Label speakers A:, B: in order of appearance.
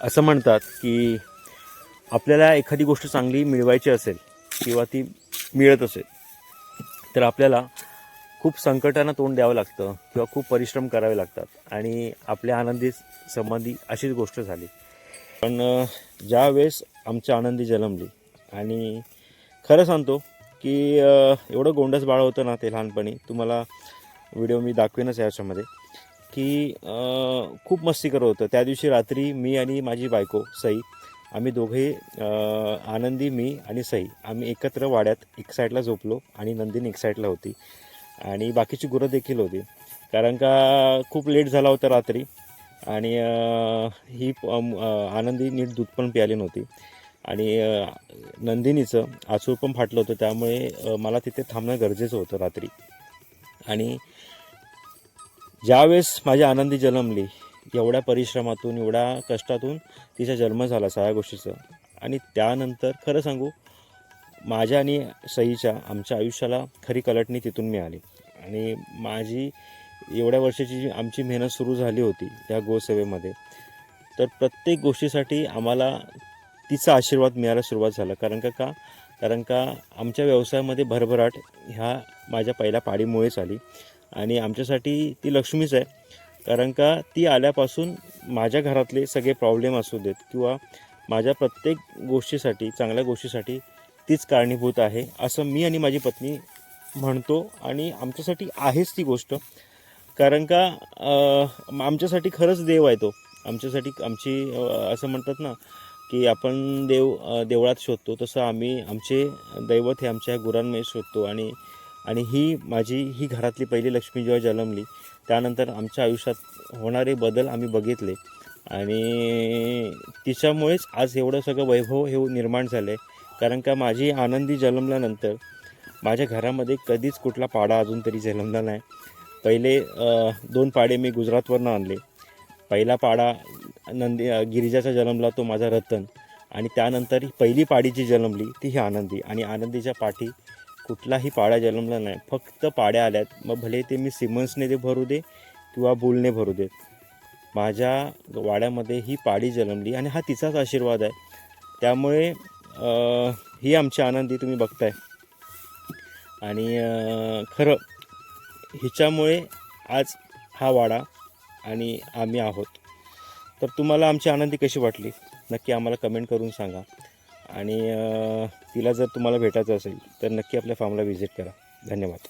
A: असं म्हणतात की आपल्याला एखादी गोष्ट चांगली मिळवायची असेल किंवा ती मिळत असेल तर आपल्याला खूप संकटांना तोंड द्यावं लागतं किंवा खूप परिश्रम करावे लागतात आणि आपल्या आनंदी संबंधी अशीच गोष्ट झाली. पण ज्या वेळेस आमच्या आनंदी जन्मली आणि खरं सांगतो की एवढं गोंडस बाळ होतं ना ते लहानपणी, तुम्हाला व्हिडिओ मी दाखवेनच याच्यामध्ये, की खूप मस्ती करत होतं. त्या दिवशी रात्री मी आणि माझी बायको सई, आम्ही दोघे आनंदी, मी आणि सई, आम्ही एकत्र वाड्यात एक साईडला झोपलो आणि नंदिनी एक साईडला होती आणि बाकीची गुरं देखील होती. कारण का खूप लेट झाला होता रात्री आणि ही आनंदी नीट दूध पण प्यायली नव्हती आणि नंदिनीचं आचूळ पण फाटलं होतं. त्यामुळे मला तिथे थांबणं गरजेचं होतं रात्री. आणि ज्यावेळेस माझी आनंदी जन्मली, एवढ्या परिश्रमातून एवढ्या कष्टातून तिचा जन्म झाला सगळ्या गोष्टीचं, आणि त्यानंतर खरं सांगू माझ्या आणि सईच्या आमच्या आयुष्याला खरी कलटणी तिथून मिळाली. आणि माझी एवढ्या वर्षाची जी आमची मेहनत सुरू झाली होती त्या गोसेवेमध्ये, तर प्रत्येक गोष्टीसाठी आम्हाला तिचा आशीर्वाद मिळायला सुरुवात झाला. कारण का आमच्या व्यवसायामध्ये भरभराट ह्या माझ्या पहिल्या पाडीमुळेच आली आणि आमच्यासाठी ती लक्ष्मीच आहे. कारण का ती आल्यापासून माझ्या घरातले सगळे प्रॉब्लेम असू देत किंवा माझ्या प्रत्येक गोष्टीसाठी, चांगल्या गोष्टीसाठी तीच कारणीभूत आहे असं मी आणि माझी पत्नी म्हणतो. आणि आमच्यासाठी आहेच ती गोष्ट. कारण का आमच्यासाठी खरंच देव आहे तो. आमच्यासाठी असं म्हणतात ना की आपण देवळात शोधतो, तसं आम्ही आमचे दैवत हे आमच्या गुरांमध्ये शोधतो. आणि ही घरातली पहिली लक्ष्मी जेव्हा जन्मली त्यानंतर आमच्या आयुष्यात होणारे बदल आम्ही बघितले आणि तिच्यामुळेच आज एवढं सगळं वैभव हे निर्माण झालं आहे. कारण का माझी आनंदी जन्मल्यानंतर माझ्या घरामध्ये कधीच कुठला पाडा अजून तरी जन्मला नाही. पहिले 2 पाडे मी गुजरातवरनं आणले. पहिला पाडा गिरिजाचा जन्मला, तो माझा रतन. आणि त्यानंतर पहिली पाडी जी जन्मली ती ही आनंदी. आणि आनंदीच्या पाठी कुठलाही पाडा जन्मला नाही, फक्त पाड्या आल्यात. मग भले ते मी सिमन्सने ते भरू दे किंवा बुलने भरू देत, माझ्या वाड्यामध्ये ही पाडी जन्मली आणि हा तिचाच आशीर्वाद आहे. त्यामुळे ही आमची आनंदी तुम्ही बघताय. आणि खरं हिच्यामुळे आज हा वाडा आणि आम्ही आहोत. तर तुम्हाला आमची आनंदी कशी वाटली नक्की आम्हाला कमेंट करून सांगा. आणि तिला जर तुम्हाला भेटायचं असेल तर नक्की आपल्या फार्मला व्हिजिट करा. धन्यवाद.